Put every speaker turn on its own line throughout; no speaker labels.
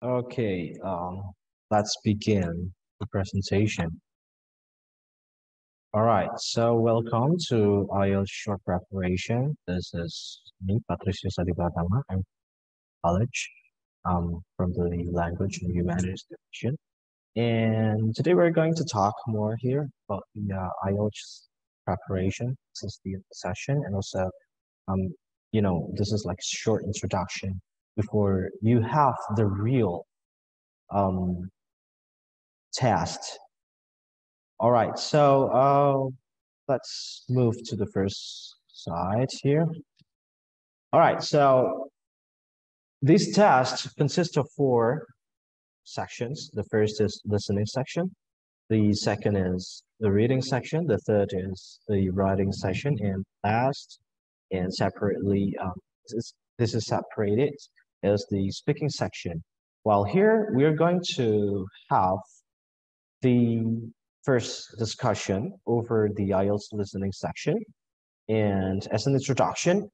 Okay, let's begin the presentation. All right, so welcome to IELTS short preparation. This is me, Patricio Sadipratama. I'm college from the Language and Humanities Division. And today we're going to talk more here about the IELTS preparation. This is the session, and also, um, this is like short introduction before you have the real um, test. All right, so let's move to the first slide here. All right, so this test consists of four sections. The first is listening section. The second is the reading section. The third is the writing section. And last, and separately, this is separated, is the speaking section. While here, we are going to have the first discussion over the IELTS listening section. And as an introduction,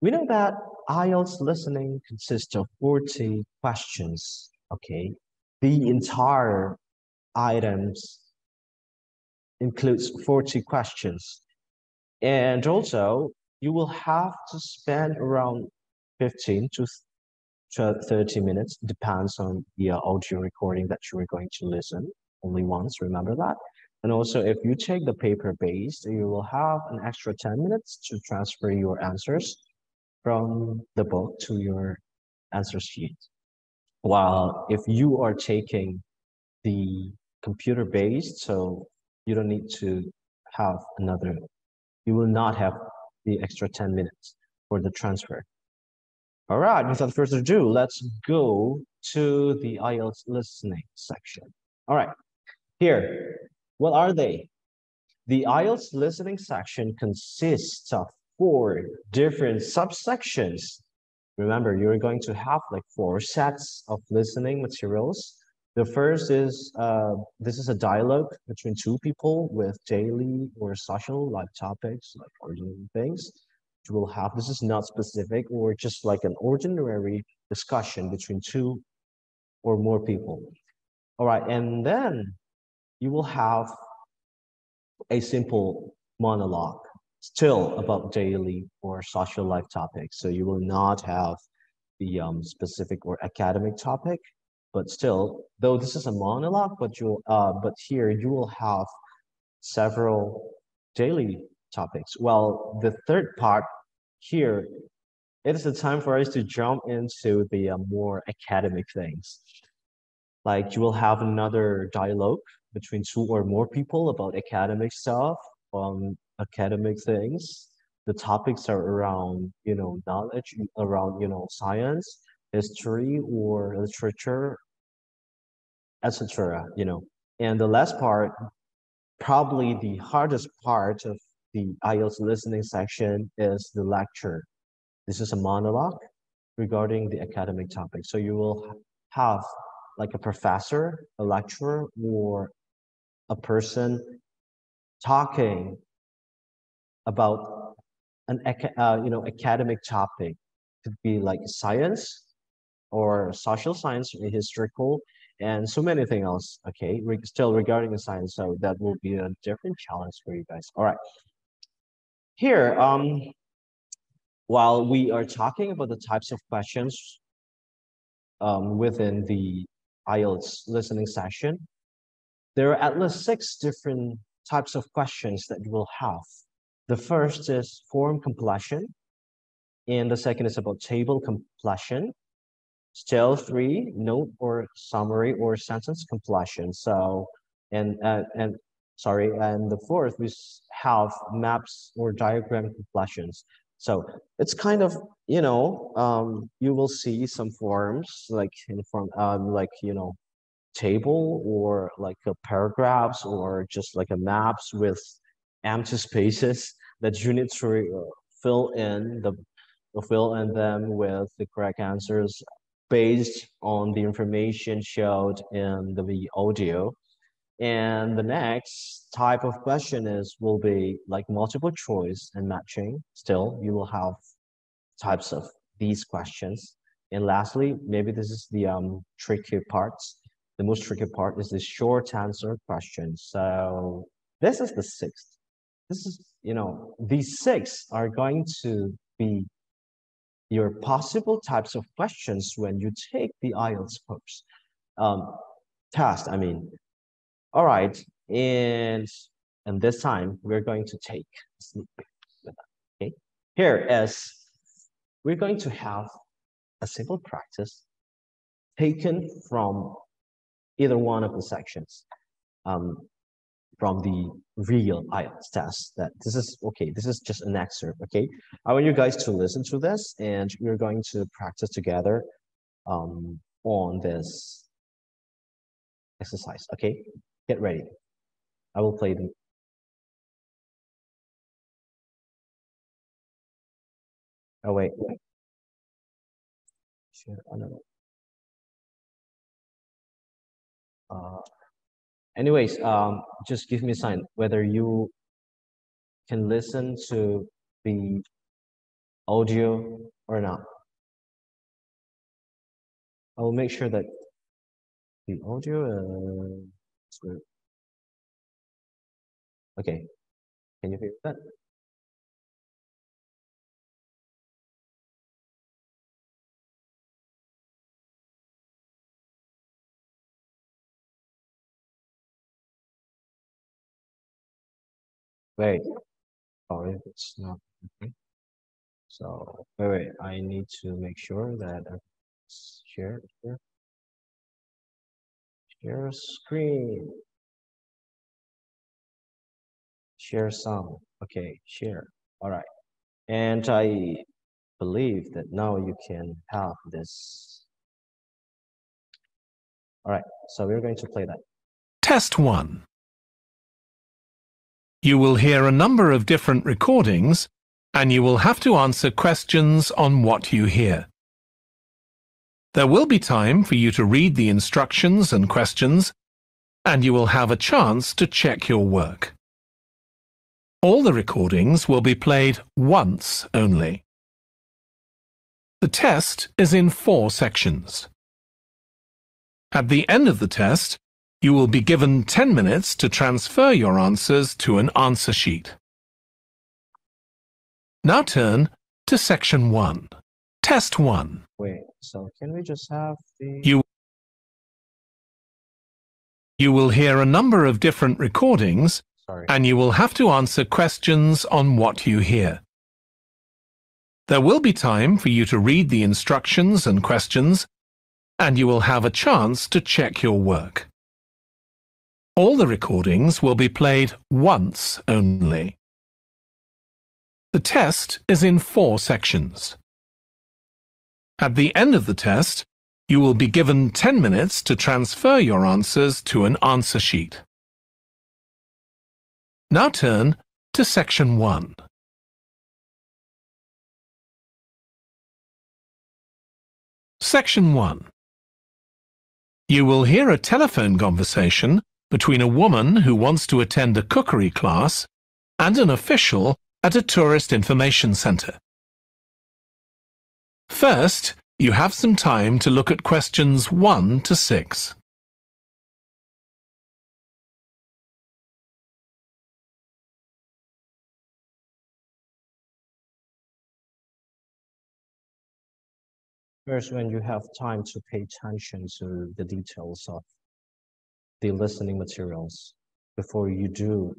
we know that IELTS listening consists of 40 questions, okay? The entire items includes 40 questions. And also, you will have to spend around 15 to 30 minutes, depends on the audio recording that you are going to listen only once, remember that. And also, if you take the paper-based, you will have an extra 10 minutes to transfer your answers from the book to your answer sheet. While if you are taking the computer-based, so you don't need to have another, you will not have the extra 10 minutes for the transfer. All right, without further ado, let's go to the IELTS listening section. All right, here, what are they? The IELTS listening section consists of 4 different subsections. Remember, you're going to have like 4 sets of listening materials. The first is, this is a dialogue between 2 people with daily or social life topics, like ordinary things. You will have, this is not specific or just like an ordinary discussion between 2 or more people. All right, and then you will have a simple monologue, still about daily or social life topics. So you will not have the specific or academic topic, but still, though this is a monologue, but here you will have several daily topics. Well, the third part here, it is the time for us to jump into the more academic things. Like you will have another dialogue between 2 or more people about academic stuff, academic things. The topics are around, knowledge, around, science, history, or literature, etc. And the last part, probably the hardest part of the IELTS listening section, is the lecture. This is a monologue regarding the academic topic. So you will have like a professor, a lecturer, or a person talking about an academic topic. Could be like science or social science, historical, and so many things else. Okay, still regarding the science, so that will be a different challenge for you guys. All right, here, while we are talking about the types of questions within the IELTS listening session, there are at least 6 different types of questions that you will have. The first is form completion, and the second is about table completion. Still 3, note or summary or sentence completion. So, and the fourth we have maps or diagram completions. So it's kind of, you will see some forms like in form, table or like a paragraphs or just like a maps with empty spaces that you need to fill in them with the correct answers based on the information showed in the audio. And the next type of question will be like multiple choice and matching. Still, you will have types of these questions. And lastly, maybe this is the tricky part. The most tricky part is the short answer question. So this is the sixth. This is, these six are going to be your possible types of questions when you take the IELTS course. Test, I mean. All right, and this time we're going to take a sneak peek with that. Okay, here is we're going to have a simple practice taken from either one of the sections from the real IELTS test. That this is okay. This is just an excerpt. Okay, I want you guys to listen to this, and we're going to practice together on this exercise. Okay, get ready. I will play them. Oh wait. Share another. Anyways, just give me a sign whether you can listen to the audio or not. I will make sure that the audio is good. Okay, can you hear that? Wait, sorry, it's not okay. So wait, I need to make sure that share here. Share screen. Share some. Okay, share. All right. And I believe that now you can have this. All right, so we're going to play that.
Test 1. You will hear a number of different recordings, and you will have to answer questions on what you hear. There will be time for you to read the instructions and questions, and you will have a chance to check your work. All the recordings will be played once only. The test is in 4 sections. At the end of the test, you will be given 10 minutes to transfer your answers to an answer sheet. Now turn to Section 1. Test 1.
Wait, so can we just have the...
You will hear a number of different recordings,
Sorry.
and you will have to answer questions on what you hear. There will be time for you to read the instructions and questions, and you will have a chance to check your work. All the recordings will be played once only. The test is in 4 sections. At the end of the test, you will be given 10 minutes to transfer your answers to an answer sheet. Now turn to Section 1. Section 1. You will hear a telephone conversation between a woman who wants to attend a cookery class and an official at a tourist information centre. First, you have some time to look at questions 1 to 6.
First, when you have time to pay attention to the details of the listening materials before you do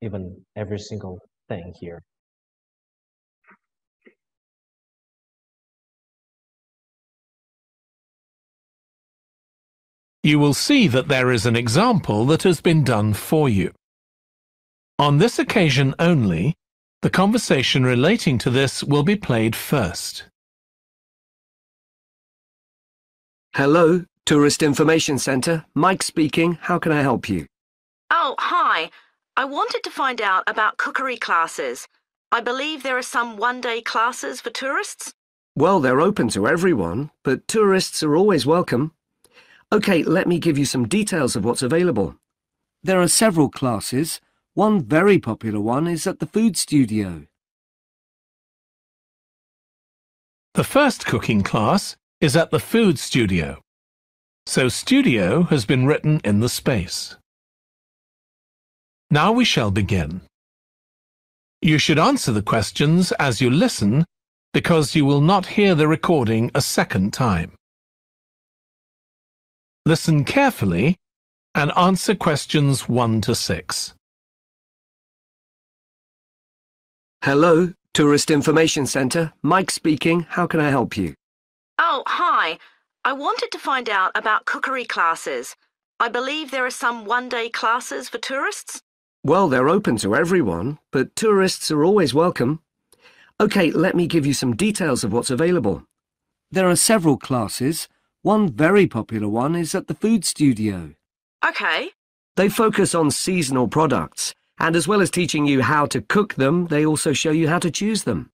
even every single thing here.
You will see that there is an example that has been done for you. On this occasion only, the conversation relating to this will be played first.
Hello, Tourist Information Centre. Mike speaking. How can I help you?
Oh, hi. I wanted to find out about cookery classes. I believe there are some one-day classes for tourists.
Well, they're open to everyone, but tourists are always welcome. OK, let me give you some details of what's available. There are several classes. One very popular one is at the food studio.
The first cooking class is at the food studio, so studio has been written in the space. Now we shall begin. You should answer the questions as you listen because you will not hear the recording a second time. Listen carefully and answer questions 1 to 6.
Hello, Tourist Information Centre. Mike speaking. How can I help you?
Oh, hi. I wanted to find out about cookery classes. I believe there are some one-day classes for tourists.
Well, they're open to everyone, but tourists are always welcome. OK, let me give you some details of what's available. There are several classes. One very popular one is at the food studio.
OK.
They focus on seasonal products, and as well as teaching you how to cook them, they also show you how to choose them.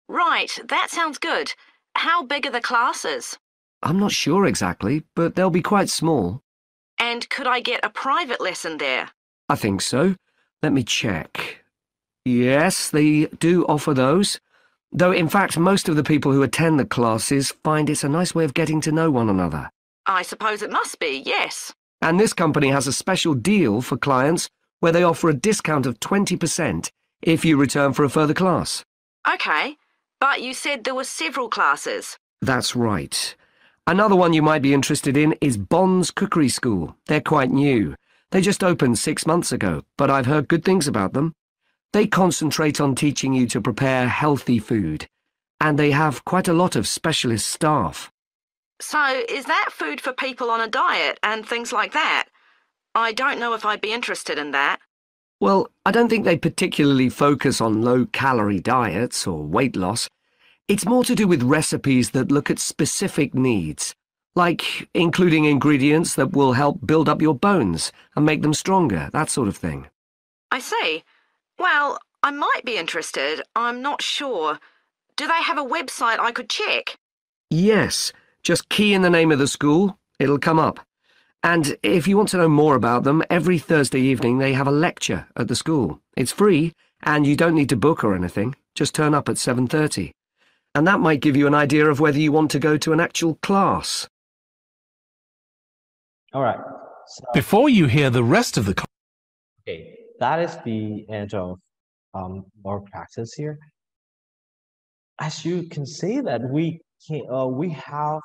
Right, that sounds good. How big are the classes?
I'm not sure exactly, but they'll be quite small.
And could I get a private lesson there?
I think so. Let me check. Yes, they do offer those. Though, in fact, most of the people who attend the classes find it's a nice way of getting to know one another.
I suppose it must be, yes.
And this company has a special deal for clients where they offer a discount of 20% if you return for a further class.
OK, but you said there were several classes.
That's right. Another one you might be interested in is Bond's Cookery School. They're quite new. They just opened 6 months ago, but I've heard good things about them. They concentrate on teaching you to prepare healthy food, and they have quite a lot of specialist staff.
So is that food for people on a diet and things like that? I don't know if I'd be interested in that.
Well, I don't think they particularly focus on low-calorie diets or weight loss. It's more to do with recipes that look at specific needs, like including ingredients that will help build up your bones and make them stronger, that sort of thing.
I see. Well, I might be interested. I'm not sure. Do they have a website I could check?
Yes, just key in the name of the school. It'll come up. And if you want to know more about them, every Thursday evening they have a lecture at the school. It's free, and you don't need to book or anything. Just turn up at 7:30. And that might give you an idea of whether you want to go to an actual class.
All right. So,
Before you hear the rest of the
okay, that is the end of our practice here. As you can see that we have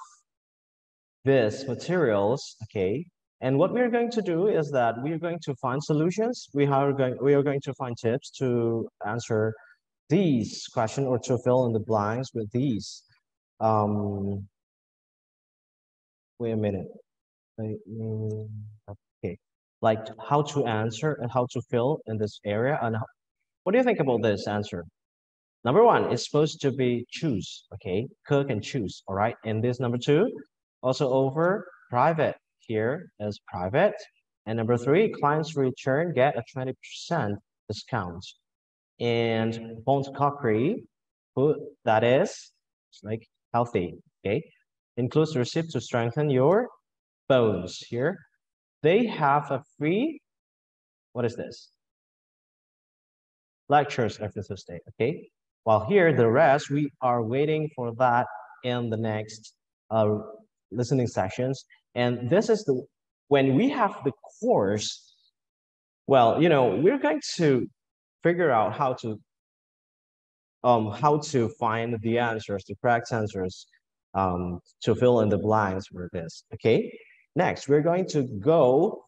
these materials, okay, and what we're going to do is that we are going to find solutions. We are going to find tips to answer these questions or to fill in the blanks with these. Wait a minute. Okay, like how to answer and how to fill in this area. And what do you think about this answer? Number 1 is supposed to be choose, okay, cook and choose, all right. And this number 2, also over private. Here is private. And number 3, clients return get a 20% discount. And Bond's Cookery, food that is like healthy, okay, includes receipt to strengthen your bones. Here they have a free, what is this, lectures every Thursday, okay. While here the rest we are waiting for that in the next listening sessions. And this is the when we have the course, well, we're going to figure out how to find the answers, the correct answers, to fill in the blanks for this. Okay. Next, we're going to go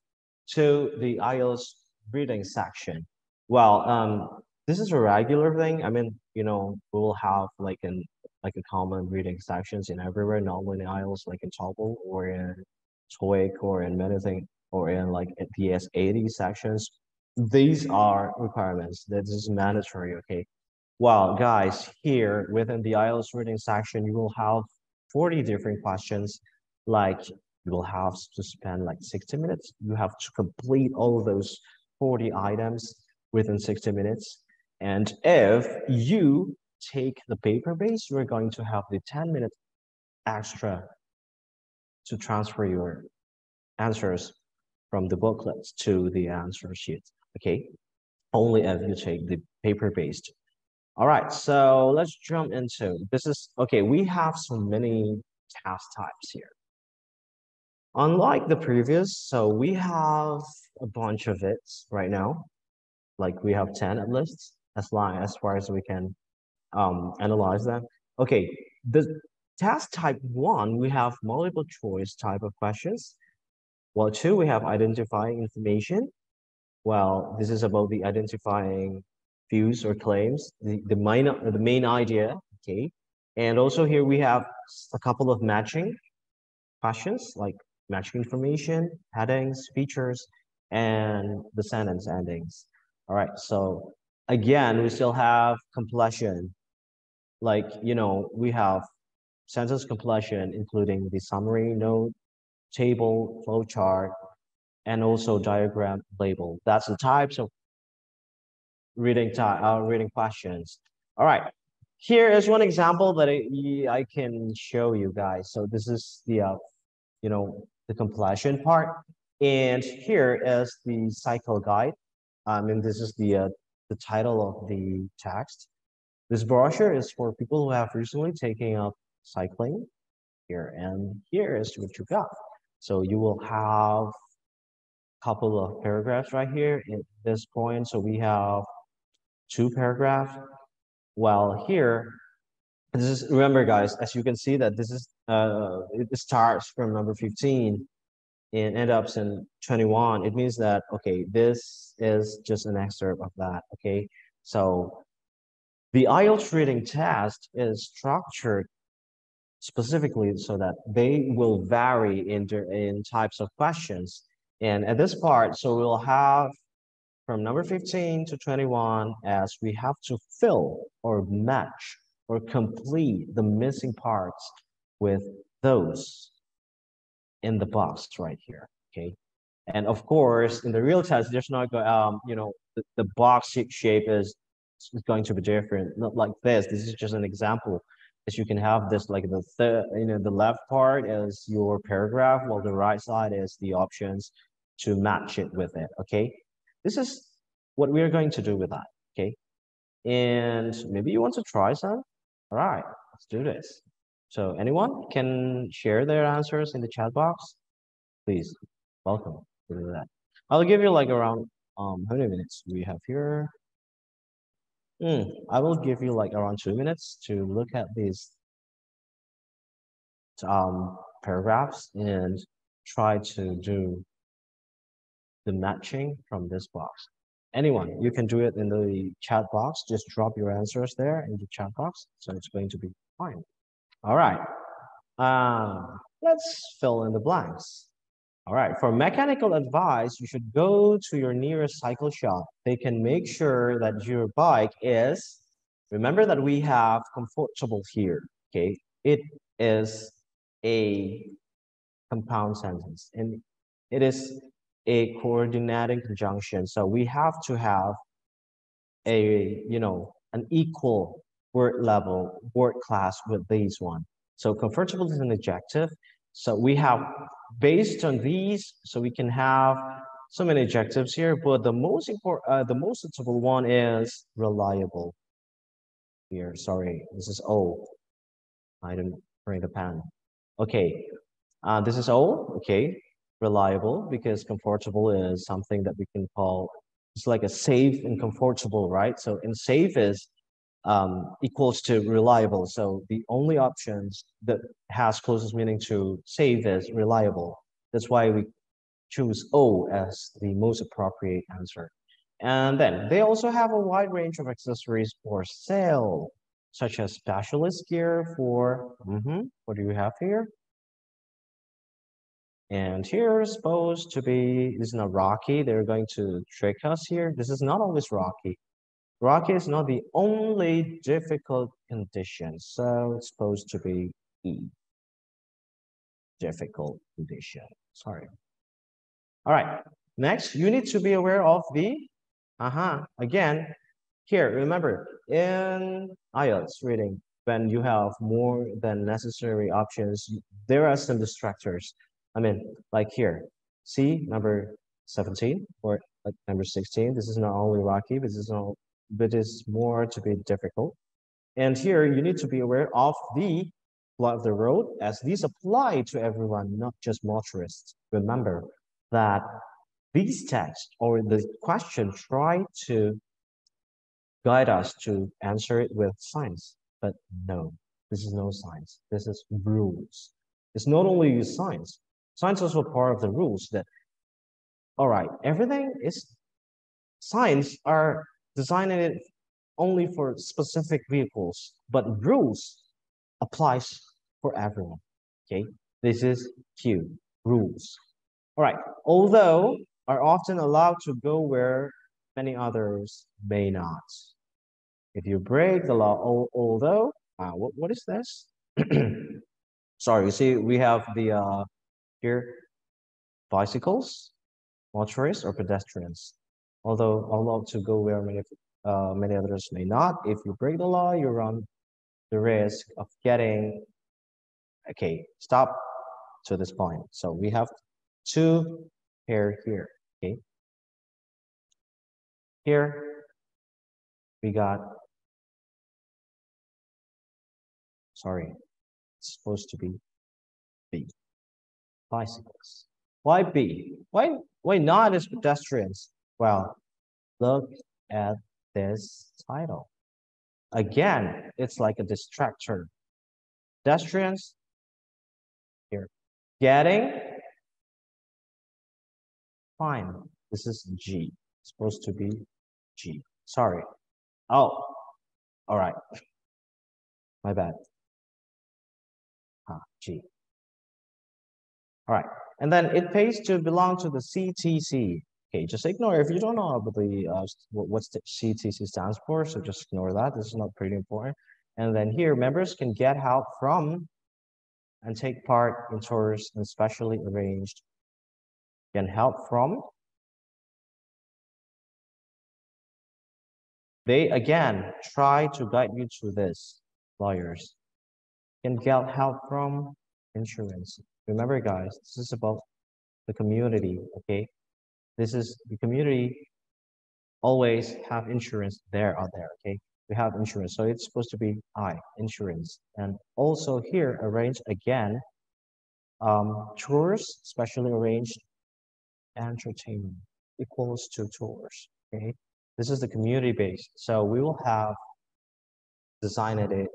to the IELTS reading section. Well, this is a regular thing. I mean, we will have like a common reading sections in everywhere, not only in IELTS, like in TOEFL or in TOEIC or in many things, or in like the S80 sections. These are requirements. This is mandatory, okay? Well, guys, here within the IELTS reading section, you will have 40 different questions. Like you will have to spend like 60 minutes. You have to complete all of those 40 items within 60 minutes. And if you take the paper base, you're going to have the 10 minutes extra to transfer your answers from the booklets to the answer sheet, okay? Only if you take the paper-based. All right, so let's jump into, this is, okay, we have so many task types here. Unlike the previous, so we have a bunch of it right now. Like we have 10 at least, as far as we can analyze them. Okay, the task type 1, we have multiple choice type of questions. While 2, we have identifying information. Well, this is about the identifying views or claims, the main idea, okay? And also here we have a couple of matching questions, like matching information, headings, features, and the sentence endings. All right, so again, we still have completion. Like, we have sentence completion, including the summary, note, table, flowchart, and also diagram label. That's the types of reading questions. All right, here is one example that I can show you guys. So this is the the completion part, and here is the cycle guide. And this is the title of the text. This brochure is for people who have recently taken up cycling here, and here is what you got. So you will have a couple of paragraphs right here at this point. So we have 2 paragraphs. Well, here, this is, remember guys, as you can see that this is it starts from number 15 and end up in 21. It means that, okay, this is just an excerpt of that, okay? So the IELTS reading test is structured specifically so that they will vary in types of questions. And at this part, so we'll have from number 15 to 21 as we have to fill or match or complete the missing parts with those in the box right here, okay? And of course, in the real test, there's not the box shape is going to be different, not like this. This is just an example. As you can have this, like the left part is your paragraph, while the right side is the options to match it with it, okay? This is what we are going to do with that, okay? And maybe you want to try some? All right, let's do this. So anyone can share their answers in the chat box? Please, welcome to do that. I'll give you like around, how many minutes do we have here? I will give you like around 2 minutes to look at these paragraphs and try to do the matching from this box. Anyone, you can do it in the chat box. Just drop your answers there in the chat box. So it's going to be fine. All right. Let's fill in the blanks. All right. For mechanical advice, you should go to your nearest cycle shop. They can make sure that your bike is, remember that we have comfortable here. Okay. It is a compound sentence and it is a coordinating conjunction. So we have to have an equal word level, word class with these one. So comfortable is an adjective. So we have, based on these, so we can have so many adjectives here, but the most important, the most suitable one is reliable. Here, sorry, this is O. I didn't bring the pen. Okay, this is O, okay. Reliable, because comfortable is something that we can call, it's like a safe and comfortable, right? So in safe is equals to reliable. So the only options that has closest meaning to safe is reliable. That's why we choose O as the most appropriate answer. And then they also have a wide range of accessories for sale, such as specialist gear for, what do you have here? And here is supposed to be, this is not Rocky. They're going to trick us here. This is not always Rocky. Rocky is not the only difficult condition. So it's supposed to be E. Difficult condition. Sorry. All right. Next, you need to be aware of the, again, here, remember, in IELTS reading, when you have more than necessary options, there are some distractors. I mean, like here, see number 17 or like number 16. This is not only Rocky, but this is more to be difficult. And here you need to be aware of the Law of the road, as these apply to everyone, not just motorists. Remember that these texts or the question try to guide us to answer it with science, but no, this is no science. This is rules. It's not only science. Science is also part of the rules that, all right, everything is science are designing it only for specific vehicles, but rules applies for everyone. Okay, this is Q, rules. All right, although are often allowed to go where many others may not. If you break the law, although, what is this? Sorry, you see, we have the here bicycles, motorists, or pedestrians. Although allowed to go where many others may not. If you break the law, you run the risk of getting, okay, stop to this point. So we have two pair here, okay? Here, we got, sorry, it's supposed to be B, bicycles. Why B? Why not as pedestrians? Well, look at this title. Again, it's like a distractor. Pedestrians, here. Getting, fine. This is G. It's supposed to be G. Sorry. Oh, all right. My bad. G. All right. And then it pays to belong to the CTC. Okay, just ignore if you don't know what's the CTC stands for, so just ignore that. This is not pretty important. And then here, members can get help from and take part in tours and specially arranged. Can help from. They again try to guide you through this. Lawyers can get help from insurance. Remember, guys, this is about the community. Okay, this is the community. Always have insurance there out there. Okay, we have insurance, so it's supposed to be insurance. And also here, arrange again. Tours, specially arranged entertainment equals to tours. Okay, this is the community based. So we will have designed it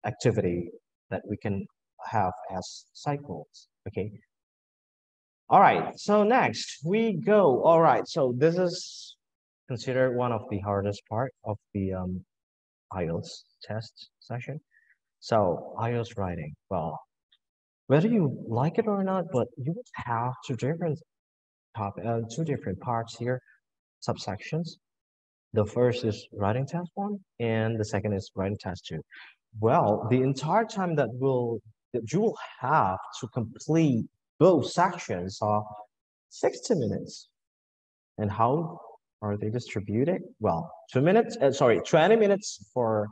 activity that we can have as cycles. Okay. All right. So next we go. All right. So this is considered one of the hardest part of the IELTS test session. So IELTS writing. Well, whether you like it or not, but you would have two different parts here, subsections. The first is writing test 1, and the second is writing test 2. Well, the entire time that you will have to complete both sections are 60 minutes. And how are they distributed? Well, 20 minutes for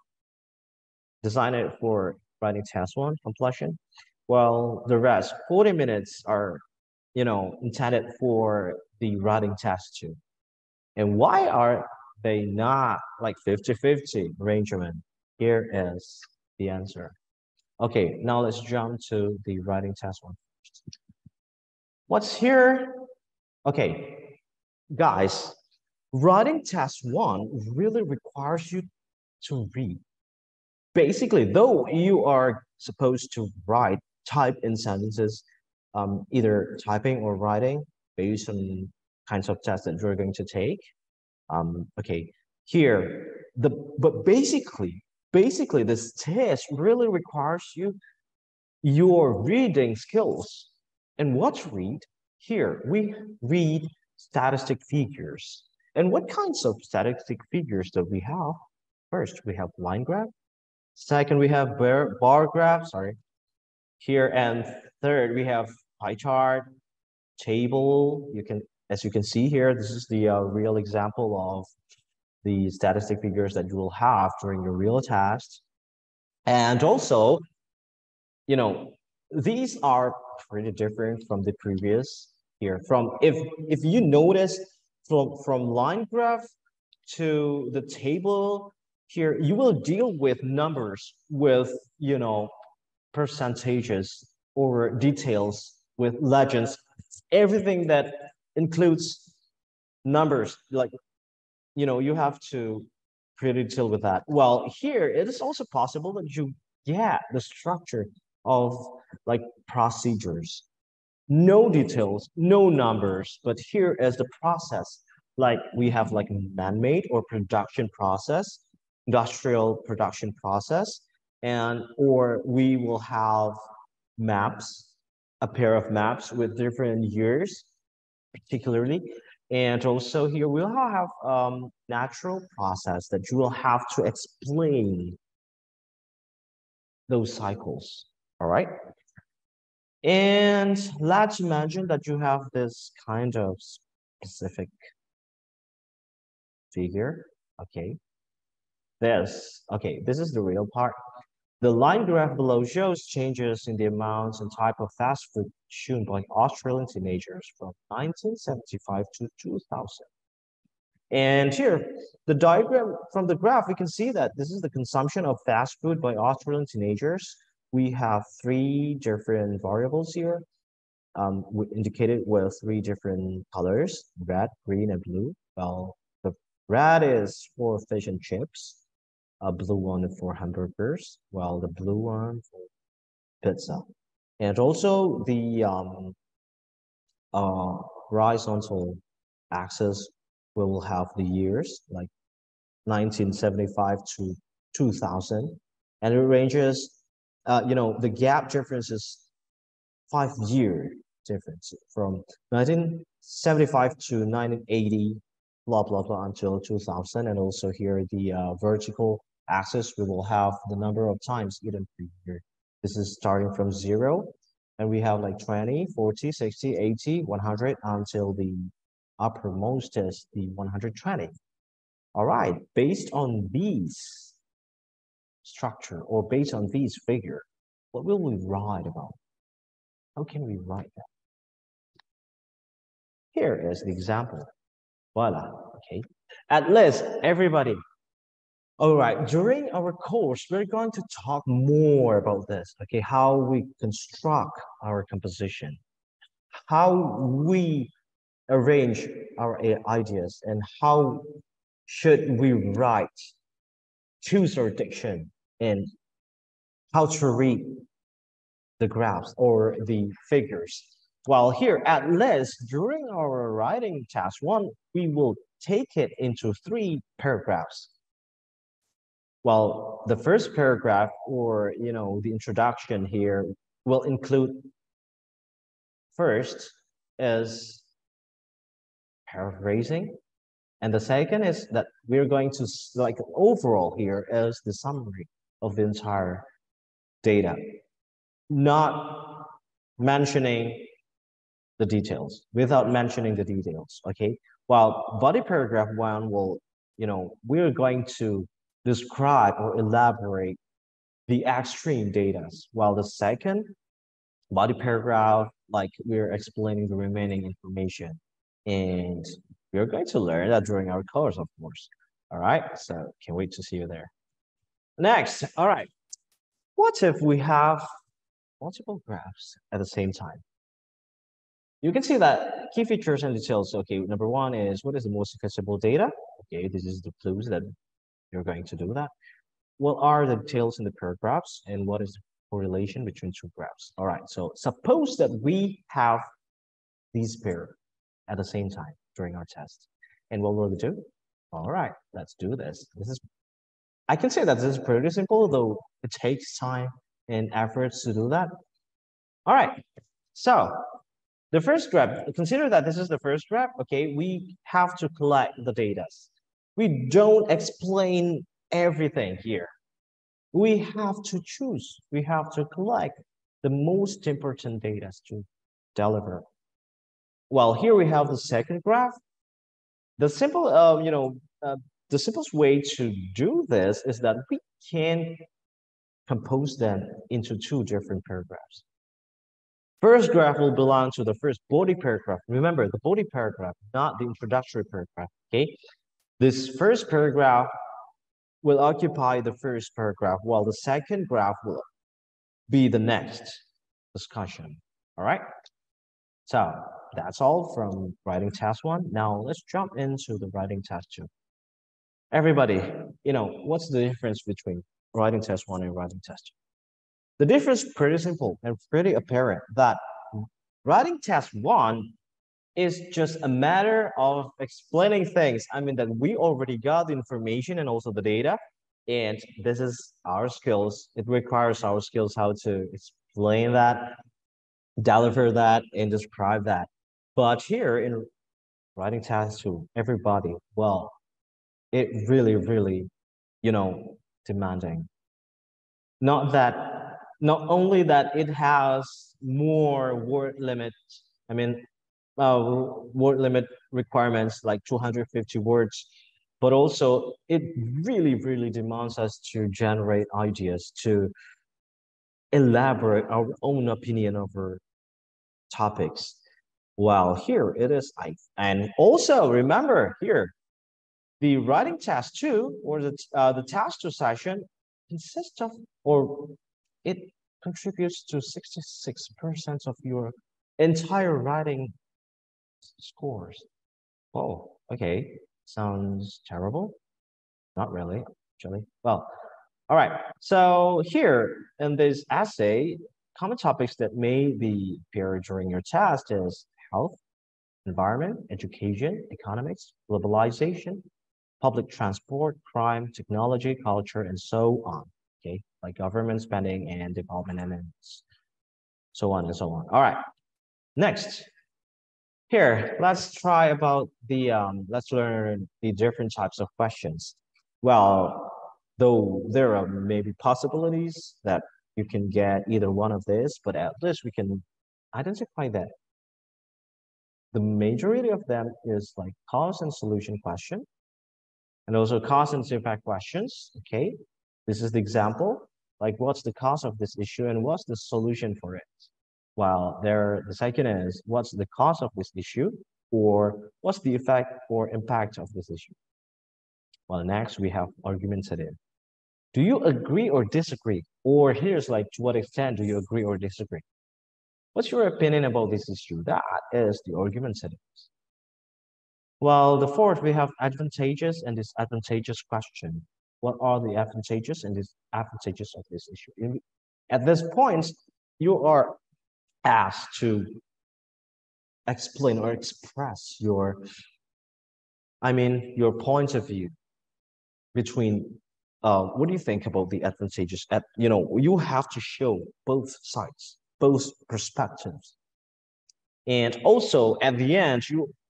designing for writing test 1 completion. Well, the rest, 40 minutes are, intended for the writing test 2. And why are they not like 50-50 arrangement? Here is the answer. Okay, now let's jump to the writing test 1 first. What's here? Okay, guys, writing test 1 really requires you to read. Basically, though you are supposed to type in sentences, either typing or writing based on kinds of tests that you're going to take. Okay, here, but basically this test really requires your reading skills. And what to read? Here, we read statistic figures. And what kinds of statistic figures do we have? First, we have line graph. Second, we have bar graph, here. And third, we have pie chart, table. As you can see here, this is the real example of the statistic figures that you will have during your real test. And also, these are pretty different from the previous here. If you notice from line graph to the table here, you will deal with numbers with, percentages or details with legends, everything that includes numbers, like, you have to pretty detail with that. Well, here it is also possible that you get the structure of like procedures. No details, no numbers, but here is the process. Like we have like man-made or production process, industrial production process, and or we will have maps, a pair of maps with different years, particularly. And also here we'll have natural process that you will have to explain those cycles. All right. And let's imagine that you have this kind of specific figure. Okay. This is the real part. The line graph below shows changes in the amounts and type of fast food consumed by Australian teenagers from 1975 to 2000. And here, the diagram from the graph, we can see that this is the consumption of fast food by Australian teenagers. We have three different variables here, indicated with three different colors, red, green, and blue. Well, the red is for fish and chips, a blue one for hamburgers, while the blue one for pizza. And also the horizontal axis will have the years, like 1975 to 2000, and it ranges, the gap difference is 5-year difference from 1975 to 1980, blah, blah, blah, until 2000. And also here, the vertical axis, we will have the number of times eaten per year. This is starting from 0, and we have like 20, 40, 60, 80, 100, until the uppermost is the 120. All right, based on these structure or based on these figure, what will we write about? How can we write that? Here is the example. Voila, okay. At least everybody. All right, during our course, we're going to talk more about this, okay? How we construct our composition, how we arrange our ideas, and how should we write, choose our diction, and how to read the graphs or the figures. While here, at least during our writing task 1, we will take it into 3 paragraphs. Well, the first paragraph, or the introduction here, will include first is paraphrasing, and the second is that we're going to, like, overall here is the summary of the entire data, not mentioning the details, without mentioning the details, okay? While body paragraph 1 will, we're going to describe or elaborate the extreme data, while the second body paragraph, like, we're explaining the remaining information. And we're going to learn that during our course, of course. All right, so can't wait to see you there. Next, all right, what if we have multiple graphs at the same time? You can see that key features and details. Okay, number 1 is, what is the most accessible data? Okay, this is the clues that you're going to do that. What are the details in the paragraphs, and what is the correlation between 2 graphs? All right, so suppose that we have these pair at the same time during our test. And what will we do? All right, let's do this. I can say that this is pretty simple, though it takes time and efforts to do that. All right, so the first graph, consider that this is the first graph, okay? We have to collect the data. We don't explain everything here. We have to choose. We have to collect the most important data to deliver. Well, here we have the second graph. The simple, the simplest way to do this is that we can compose them into 2 different paragraphs. First graph will belong to the first body paragraph. Remember, the body paragraph, not the introductory paragraph, okay? This first paragraph will occupy the first paragraph, while the second graph will be the next discussion. All right. So that's all from writing task 1. Now let's jump into the writing task 2. Everybody, what's the difference between writing test 1 and writing test 2? The difference is pretty simple and pretty apparent that writing test 1 is just a matter of explaining things. I mean that we already got the information and also the data, and this is our skills. It requires our skills how to explain that, deliver that, and describe that. But here in writing task 2, everybody, well, it really, really, demanding. Not only that it has more word limit, I mean, word limit requirements like 250 words, but also it really, really demands us to generate ideas, to elaborate our own opinion over topics. While here it is, and also remember here, the writing task 2 or the task 2 session consists of, or it contributes to 66% of your entire writing scores. Oh, okay. Sounds terrible. Not really, actually. Well, all right. So here in this essay, common topics that may be appear during your test is health, environment, education, economics, globalization, public transport, crime, technology, culture, and so on. Okay, like government spending and development and so on and so on. All right. Next, here, let's try about the let's learn the different types of questions. Well, though there are maybe possibilities that you can get either one of this, but at least we can identify that the majority of them is like cause and solution question, and also cause and effect questions. Okay, this is the example, like what's the cause of this issue and what's the solution for it? While the second is what's the cause of this issue or what's the effect or impact of this issue? Well, next we have argumentative. Do you agree or disagree? Or here's like, to what extent do you agree or disagree? What's your opinion about this issue? That is the argumentative. Well, the fourth, we have advantageous and disadvantageous question. What are the advantages and disadvantages of this issue? At this point, you are asked to explain or express your point of view between what do you think about the advantages? You have to show both sides, both perspectives. And also at the end,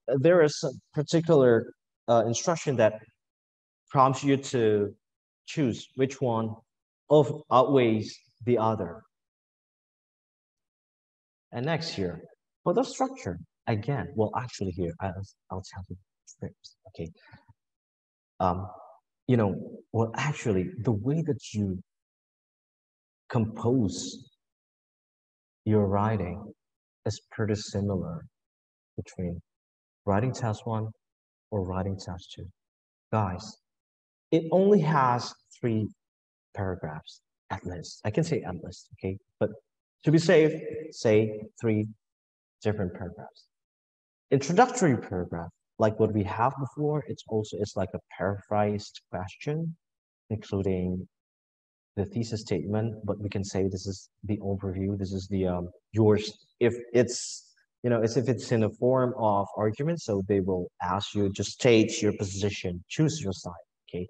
there is a particular instruction that prompts you to choose which one outweighs the other. And next here, for the structure, again, well, actually here, I'll tell you first, okay. Well, actually, the way that you compose your writing is pretty similar between writing task 1 or writing task 2. Guys, it only has 3 paragraphs at least. I can say at least, okay? But to be safe, say 3 different paragraphs. Introductory paragraph, like what we have before, it's like a paraphrased question, including the thesis statement, but we can say this is the overview, this is the yours. If it's if it's in the form of argument, so they will ask you just state your position, choose your side, okay?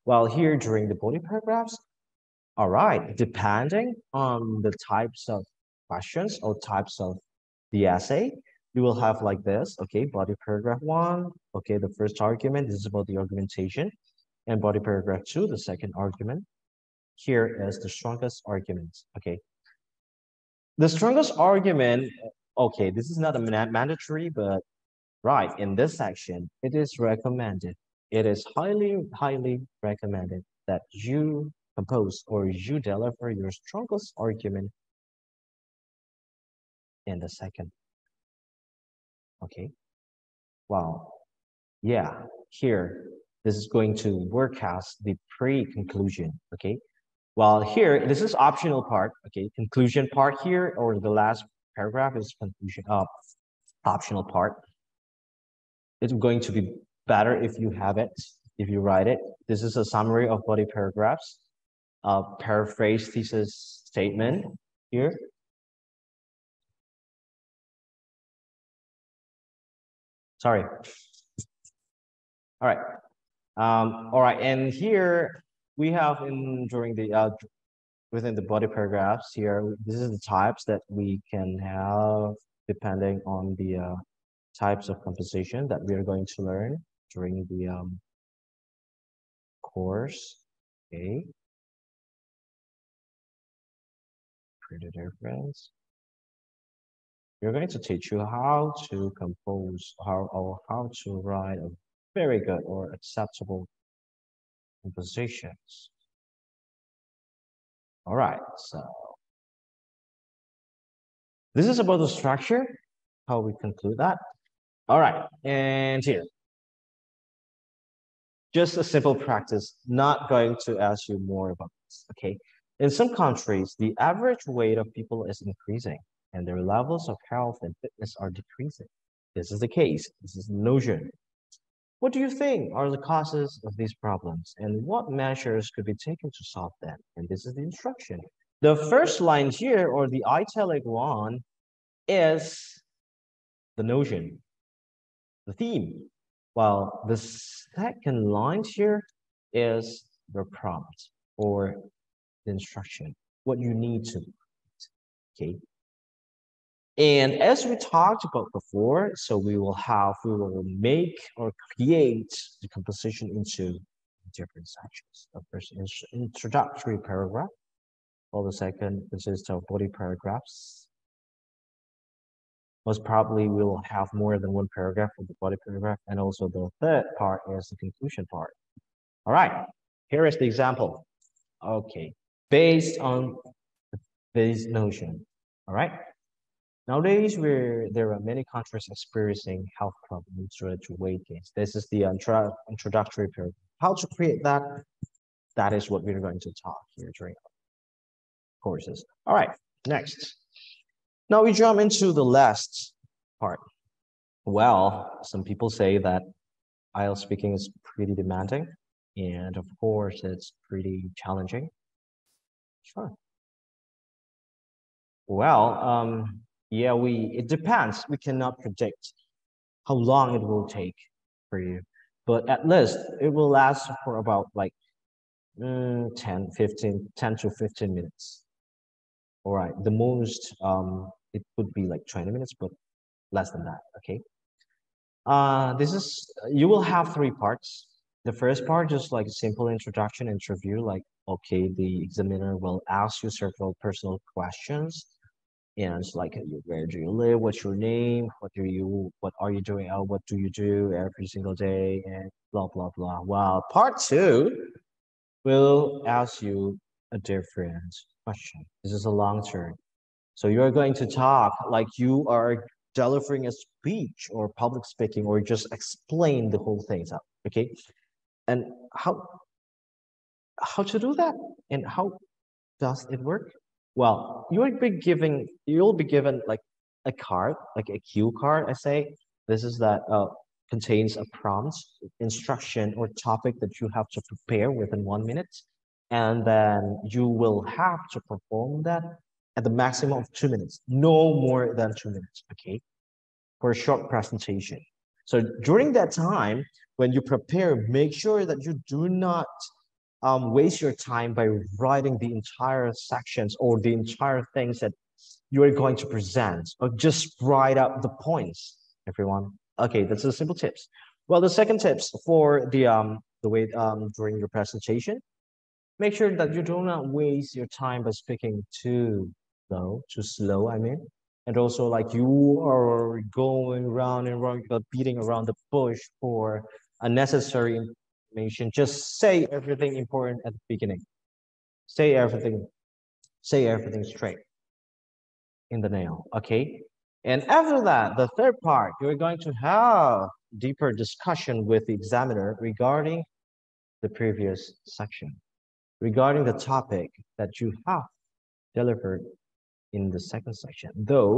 While here during the body paragraphs, all right, depending on the types of questions or types of the essay, you will have like this, okay, body paragraph 1, okay, the first argument, this is about the argumentation, and body paragraph 2, the second argument. Here is the strongest argument, okay. The strongest argument, okay, this is not a mandatory, but right, in this section, it is recommended. It is highly, highly recommended that you compose or you deliver your strongest argument in the second. Okay. Wow. Yeah, here, this is going to work as the pre-conclusion. Okay. Well, here, this is optional part, okay? Conclusion part here, or the last paragraph is conclusion, optional part. It's going to be better if you have it, if you write it. This is a summary of body paragraphs, paraphrase thesis statement here. Sorry. All right. All right, and here we have during the within the body paragraphs here, this is the types that we can have depending on the types of composition that we are going to learn during the course. Okay. Pretty difference. We're going to teach you how to compose how to write a very good or acceptable compositions. All right, so this is about the structure, how we conclude that. All right, and here, just a simple practice, not going to ask you more about this, okay? In some countries, the average weight of people is increasing and their levels of health and fitness are decreasing. This is the case, this is the notion. What do you think are the causes of these problems and what measures could be taken to solve them? And this is the instruction. The first line here, or the italic one, is the notion, the theme, while the second line here is the prompt or the instruction, what you need to do, okay? And as we talked about before, so we will make or create the composition into different sections. The first introductory paragraph, while the second consists of body paragraphs. Most probably we will have more than one paragraph for the body paragraph, and also the third part is the conclusion part. All right, here is the example. Okay, based on this notion. All right. Nowadays, there are many countries experiencing health problems related to weight gains. This is the introductory paragraph. How to create that? That is what we're going to talk here during our courses. All right, next. Now we jump into the last part. Well, some people say that IELTS speaking is pretty demanding, and of course, it's pretty challenging. Sure. Well, yeah, it depends. We cannot predict how long it will take for you, but at least it will last for about like 10 to 15 minutes. All right, the most, it would be like 20 minutes, but less than that, okay? You will have three parts. The first part, just like a simple introduction interview, like, okay, the examiner will ask you several personal questions. And it's like, where do you live? What's your name? What are you doing? What do you do every single day? And blah, blah, blah. Well, part two will ask you a different question. This is a long term. So you're going to talk like you are delivering a speech or public speaking, or just explain the whole thing up, okay? And how to do that? And how does it work? Well, you'll be given like a card, like a cue card, I say. This is that contains a prompt, instruction, or topic that you have to prepare within 1 minute. And then you will have to perform that at the maximum of 2 minutes, no more than 2 minutes, okay? For a short presentation. So during that time, when you prepare, make sure that you do not waste your time by writing the entire sections or the entire things that you are going to present, or just write out the points, everyone. Okay, that's the simple tips. Well, the second tips for the way during your presentation, make sure that you do not waste your time by speaking too slow, I mean. And also, like, you are going round and round, beating around the bush for unnecessary information. Just say everything important at the beginning. Say everything straight in the nail, okay? And after that, the third part, you're going to have deeper discussion with the examiner regarding the previous section. regarding the topic that you have delivered in the second section, though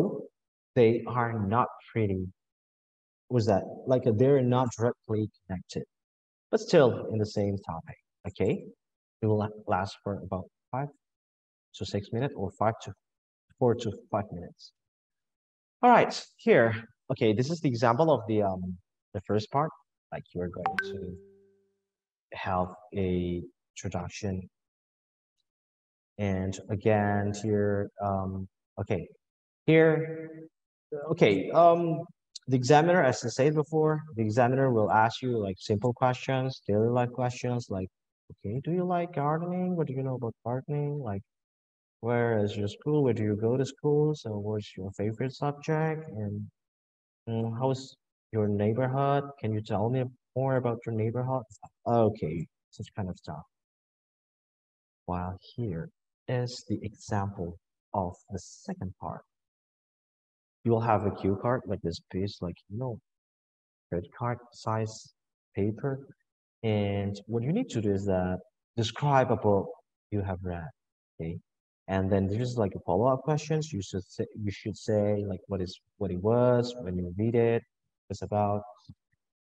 they are not pretty, was that like they're not directly connected, but still in the same topic. Okay, it will last for about 5 to 6 minutes or 4 to 5 minutes. All right, here. Okay, this is the example of the first part. Like you are going to have a introduction, and again here. Okay, here. Okay. The examiner, as I said before, the examiner will ask you like simple questions, daily life questions, like, okay, do you like gardening? What do you know about gardening? Like, where is your school? Where do you go to school? So, what's your favorite subject? And how's your neighborhood? Can you tell me more about your neighborhood? Okay, such kind of stuff. While here is the example of the second part. You will have a cue card like this piece, like, credit card size paper. And what you need to do is that describe a book you have read, okay? And then there's like a follow-up questions. You should say like what it was when you read it. It's about.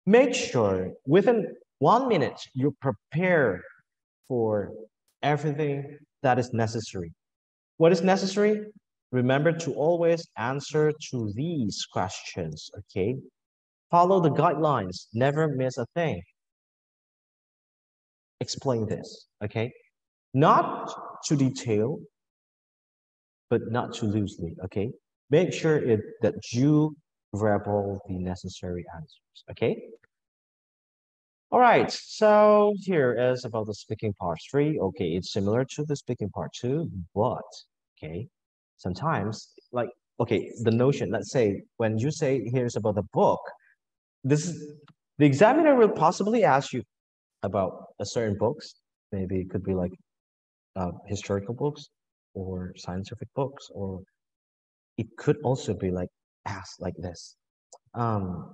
Make sure within 1 minute you prepare for everything that is necessary. What is necessary? Remember to always answer to these questions, okay? Follow the guidelines, never miss a thing. Explain this, okay? Not too detailed, but not too loosely, okay? Make sure that you grab all the necessary answers, okay? All right, so here is about the speaking part 3. Okay, it's similar to the speaking part 2, but, okay, sometimes, like, okay, the notion, let's say, when you say here's about the book, the examiner will possibly ask you about a certain books. Maybe it could be like historical books or scientific books, or it could also be like asked like this. Um,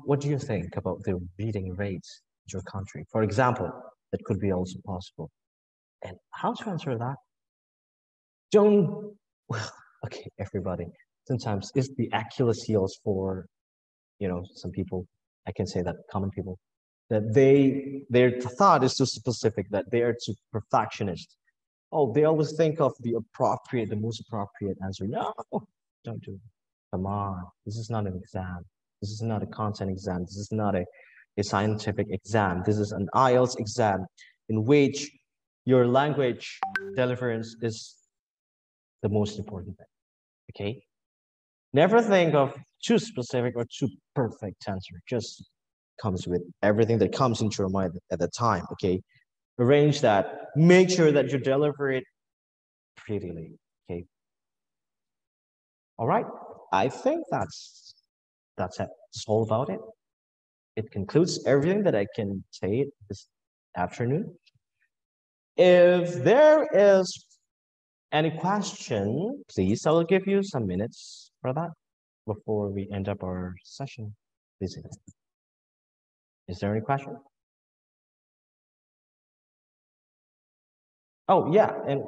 what do you think about the reading rates in your country? For example, that could be also possible. And how to answer that? Don't, well, okay, everybody. Sometimes it's the accuracy for, some people, I can say that common people, that their thought is too specific, that they are too perfectionist. Oh, they always think of the most appropriate answer. No, don't do it. Come on, this is not an exam. This is not a content exam. This is not a scientific exam. This is an IELTS exam in which your language deliverance is the most important thing. Okay? Never think of too specific or too perfect answer. Just comes with everything that comes into your mind at the time. Okay? Arrange that. Make sure that you deliver it prettily. Okay? All right. I think that's it. That's all about it. It concludes everything that I can say this afternoon. If there is any question, please, I will give you some minutes for that before we end up our session. Please. Is there any question? Oh, yeah, and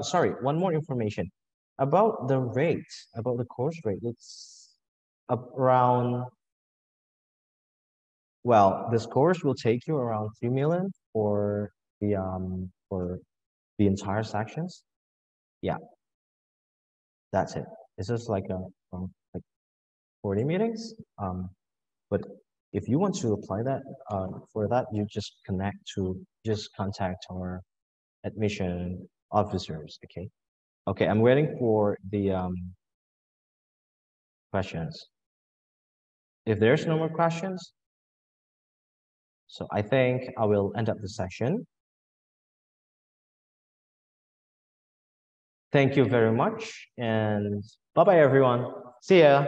sorry, one more information about the rate, about the course rate. It's around, well, this course will take you around 3 million for the entire sections. Yeah, that's it. It's just like like 40 meetings. But if you want to apply that for that, you just contact our admission officers. Okay. Okay, I'm waiting for the questions. If there's no more questions, so I think I will end up the session. Thank you very much, and bye-bye, everyone. See ya.